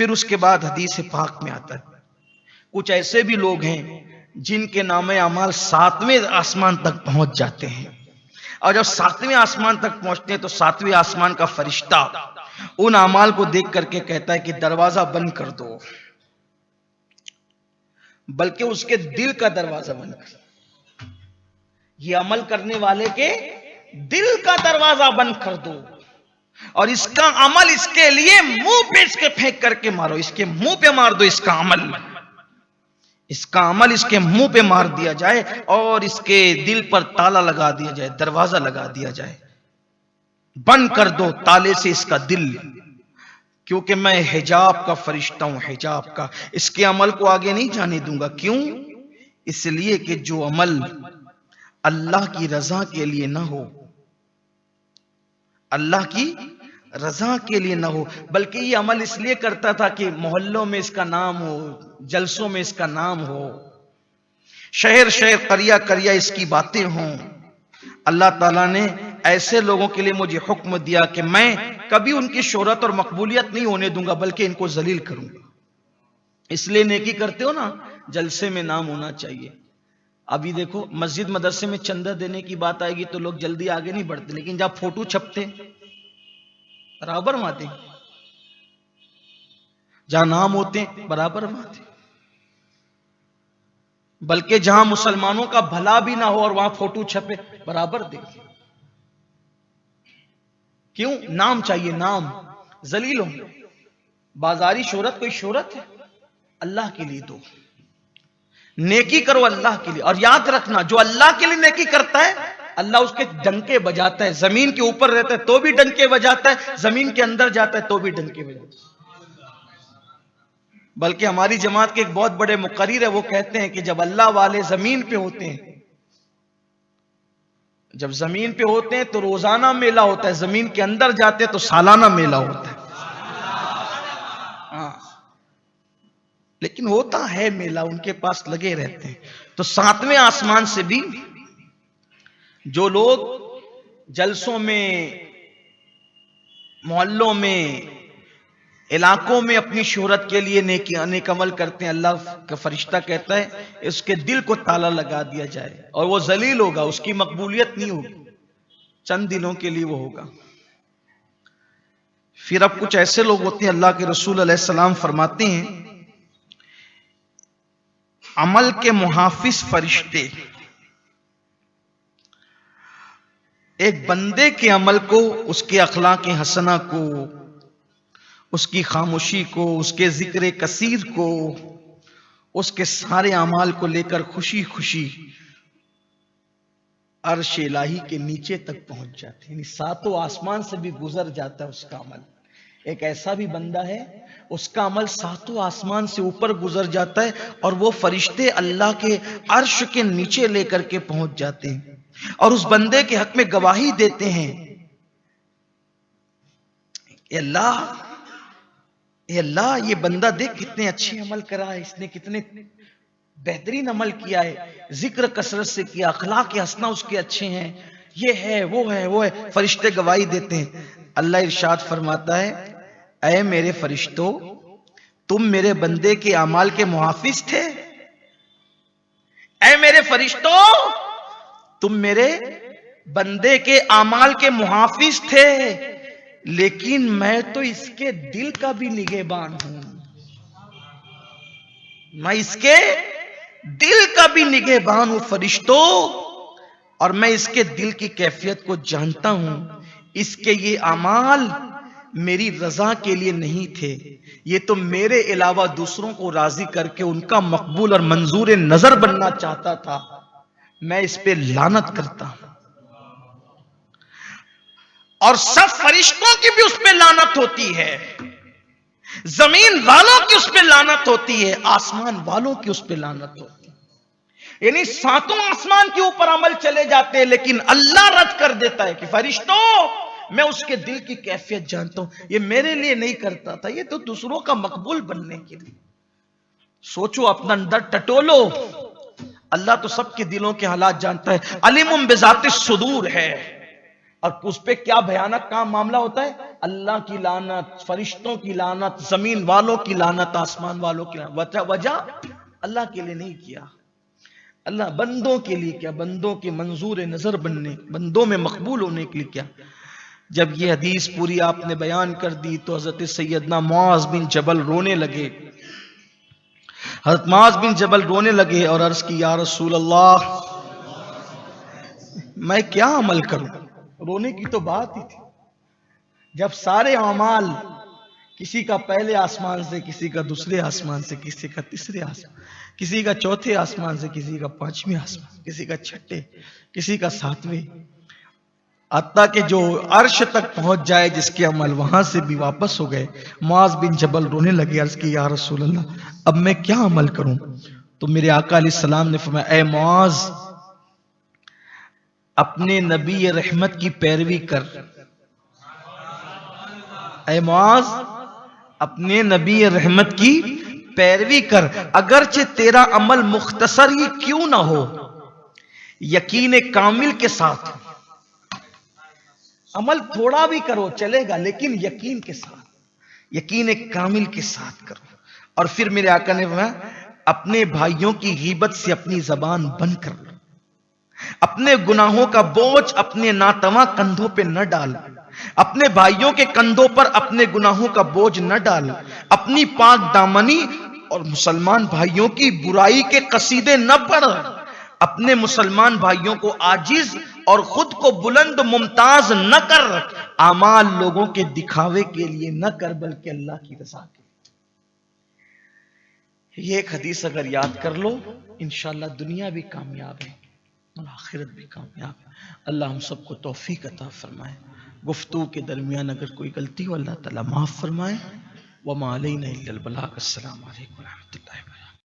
پھر اس کے بعد حدیث پاک میں آتا ہے کچھ ایسے بھی لوگ ہیں جن کے نام اعمال 7ویں آسمان تک پہنچ جاتے ہیں، اور جب 7ویں آسمان تک پہنچتے ہیں تو 7ویں آسمان کا فرشتہ ان اعمال کو دیکھ کر کے کہتا ہے کہ دروازہ بند کر دو، بلکہ اس کے دل کا دروازہ بند کر دو، یہ عمل کرنے والے کے دل کا دروازہ بند کر دو، اور اس کا عمل اس کے لیے منہ پہ اس کے پھینک کر کے مارو، اس کے منہ پہ مار دو، اس کا عمل اس کے منہ پہ مار دیا جائے اور اس کے دل پر تالا لگا دیا جائے، دروازہ لگا دیا جائے، بند کر دو تالے سے اس کا دل، کیونکہ میں حجاب کا فرشتہ ہوں، حجاب کا، اس کے عمل کو آگے نہیں جانے دوں گا۔ کیوں؟ اس لیے کہ جو عمل اللہ کی رضا کے لیے نہ ہو، اللہ کی رضا کے لیے نہ ہو، بلکہ یہ عمل اس لیے کرتا تھا کہ محلوں میں اس کا نام ہو، جلسوں میں اس کا نام ہو، شہر شہر قریہ قریہ اس کی باتیں ہوں، اللہ تعالیٰ نے ایسے لوگوں کے لیے مجھے حکم دیا کہ میں کبھی ان کی شہرت اور مقبولیت نہیں ہونے دوں گا، بلکہ ان کو ذلیل کروں گا۔ اس لیے نیکی کرتے ہو نا، جلسے میں نام ہونا چاہیے۔ ابھی دیکھو مسجد مدرسے میں چندہ دینے کی بات آئے گی تو لوگ جلدی آگے نہیں بڑھتے، لیکن جب فوٹو چھپتے برابر ماتے، جہاں نام ہوتے برابر ماتے، بلکہ جہاں مسلمانوں کا بھلا بھی نہ ہو اور وہاں فوٹو چھپے برابر دیکھیں۔ کیوں؟ نام چاہیے، نام، ذلیل ہو، بازاری شہرت کوئی شہرت ہے؟ اللہ کے لیے دو، نیکی کرو اللہ کے لیے، اور یاد رکھنا جو اللہ کے لیے نیکی کرتا ہے اللہ اس کے ڈنکے بجاتا ہے، زمین کے اوپر رہتا ہے تو بھی ڈنکے بجاتا ہے، زمین کے اندر جاتا ہے تو بھی ڈنکے بجاتا ہے۔ بلکہ ہماری جماعت کے ایک بہت بڑے مقرر ہے، وہ کہتے ہیں کہ جب اللہ والے زمین پہ ہوتے ہیں، جب زمین پہ ہوتے ہیں تو روزانہ میلہ ہوتا ہے، زمین کے اندر جاتے تو سالانہ میلہ ہوتا ہے۔ ہاں، لیکن ہوتا ہے میلہ، ان کے پاس لگے رہتے ہیں۔ تو 7ویں آسمان سے بھی جو لوگ جلسوں میں، محلوں میں، علاقوں میں اپنی شہرت کے لیے نیک عمل کرتے ہیں، اللہ کا فرشتہ کہتا ہے اس کے دل کو تالا لگا دیا جائے اور وہ ذلیل ہوگا، اس کی مقبولیت نہیں ہوگی، چند دنوں کے لیے وہ ہوگا۔ پھر اب کچھ ایسے لوگ ہوتے ہیں، اللہ کے رسول علیہ السلام فرماتے ہیں عمل کے محافظ فرشتے ایک بندے کے عمل کو، اس کے اخلاق حسنہ کو، اس کی خاموشی کو، اس کے ذکر کثیر کو، اس کے سارے اعمال کو لے کر خوشی خوشی عرش الہی کے نیچے تک پہنچ جاتے ہیں، یعنی 7 آسمان سے بھی گزر جاتا ہے اس کا عمل۔ ایک ایسا بھی بندہ ہے اس کا عمل 7 آسمان سے اوپر گزر جاتا ہے اور وہ فرشتے اللہ کے عرش کے نیچے لے کر کے پہنچ جاتے ہیں اور اس بندے کے حق میں گواہی دیتے ہیں، اے اللہ یہ بندہ دیکھ کتنے اچھے عمل کرا ہے، اس نے کتنے بہترین عمل کیا ہے، ذکر کثرت سے کیا، اخلاق حسنہ اس کے اچھے ہیں، یہ ہے وہ ہے وہ ہے، فرشتے گواہی دیتے ہیں۔ اللہ ارشاد فرماتا ہے اے میرے فرشتوں، تم میرے بندے کے اعمال کے محافظ تھے، اے میرے فرشتوں تم میرے بندے کے اعمال کے محافظ تھے، لیکن میں تو اس کے دل کا بھی نگہبان ہوں، میں اس کے دل کا بھی نگہبان ہوں فرشتوں، اور میں اس کے دل کی کیفیت کو جانتا ہوں، اس کے یہ اعمال میری رضا کے لیے نہیں تھے، یہ تو میرے علاوہ دوسروں کو راضی کر کے ان کا مقبول اور منظور نظر بننا چاہتا تھا، میں اس پہ لعنت کرتا ہوں۔ اور سب فرشتوں کی بھی اس پہ لعنت ہوتی ہے، زمین والوں کی اس پہ لعنت ہوتی ہے، آسمان والوں کی اس پہ لعنت ہوتی ہے، یعنی 7 آسمان کے اوپر عمل چلے جاتے ہیں لیکن اللہ رد کر دیتا ہے کہ فرشتوں میں اس کے دل کی کیفیت جانتا ہوں، یہ میرے لیے نہیں کرتا تھا، یہ تو دوسروں کا مقبول بننے کے لیے۔ سوچو، اپنا اندر ٹٹولو، اللہ تو سب کے دلوں کے حالات جانتا ہے، علیم بذات الصدور ہے، اور اس پہ کیا بھیانک کام معاملہ ہوتا ہے؟ اللہ کی لعنت، فرشتوں کی لعنت، زمین والوں کی لعنت، آسمان والوں کی لعنت۔ وجہ اللہ کے لیے نہیں کیا، اللہ بندوں کے لیے کیا، بندوں کے منظور نظر بننے، بندوں میں مقبول ہونے کے لیے کیا۔ جب یہ حدیث پوری آپ نے بیان کر دی تو حضرت سیدنا معاذ بن جبل رونے لگے، حضرت معاذ بن جبل رونے لگے اور عرض کی یا رسول اللہ میں کیا عمل کروں؟ رونے کی تو بات ہی تھی جب سارے اعمال کسی کا پہلے آسمان سے، کسی کا دوسرے آسمان سے، کسی کا تیسرے آسمان، کسی کا چوتھے آسمان سے، کسی کا پانچویں آسمان، کسی کا چھٹے، کسی کا ساتویں، حتیٰ کہ جو عرش تک پہنچ جائے جس کے عمل وہاں سے بھی واپس ہو گئے۔ معاذ بن جبل رونے لگے، عرض کی یا رسول اللہ اب میں کیا عمل کروں؟ تو میرے آقا علیہ السلام نے فرمایا اے معاذ اپنے نبی رحمت کی پیروی کر، اے معاذ اپنے نبی رحمت کی پیروی کر، اگرچہ تیرا عمل مختصر ہی کیوں نہ ہو، یقین کامل کے ساتھ، عمل تھوڑا بھی کرو چلے گا لیکن یقین کے ساتھ، یقین کامل کے ساتھ کرو۔ اور پھر میرے آقا نے فرمایا اپنے بھائیوں کی غیبت سے اپنی زبان بند کر لو، اپنے گناہوں کا بوجھ اپنے ناتواں کندھوں پہ نہ ڈال، اپنے بھائیوں کے کندھوں پر اپنے گناہوں کا بوجھ نہ ڈال، اپنی پاک دامنی اور مسلمان بھائیوں کی برائی کے قصیدے نہ پڑھ، اپنے مسلمان بھائیوں کو عاجز اور خود کو بلند ممتاز نہ کر، اعمال لوگوں کے دکھاوے کے لیے نہ کر بلکہ اللہ کی رضا کے لیے۔ یہ ایک حدیث اگر یاد کر لو انشاءاللہ دنیا بھی کامیاب ہے اور آخرت بھی کامیاب ہے۔ اللہ ہم سب کو توفیق عطا فرمائے۔ گفتگو کے درمیان اگر کوئی غلطی ہو اللہ تعالیٰ معاف فرمائے۔ وما علینا الا البلاغ۔ السلام علیکم ورحمۃ اللہ وبرکاتہ۔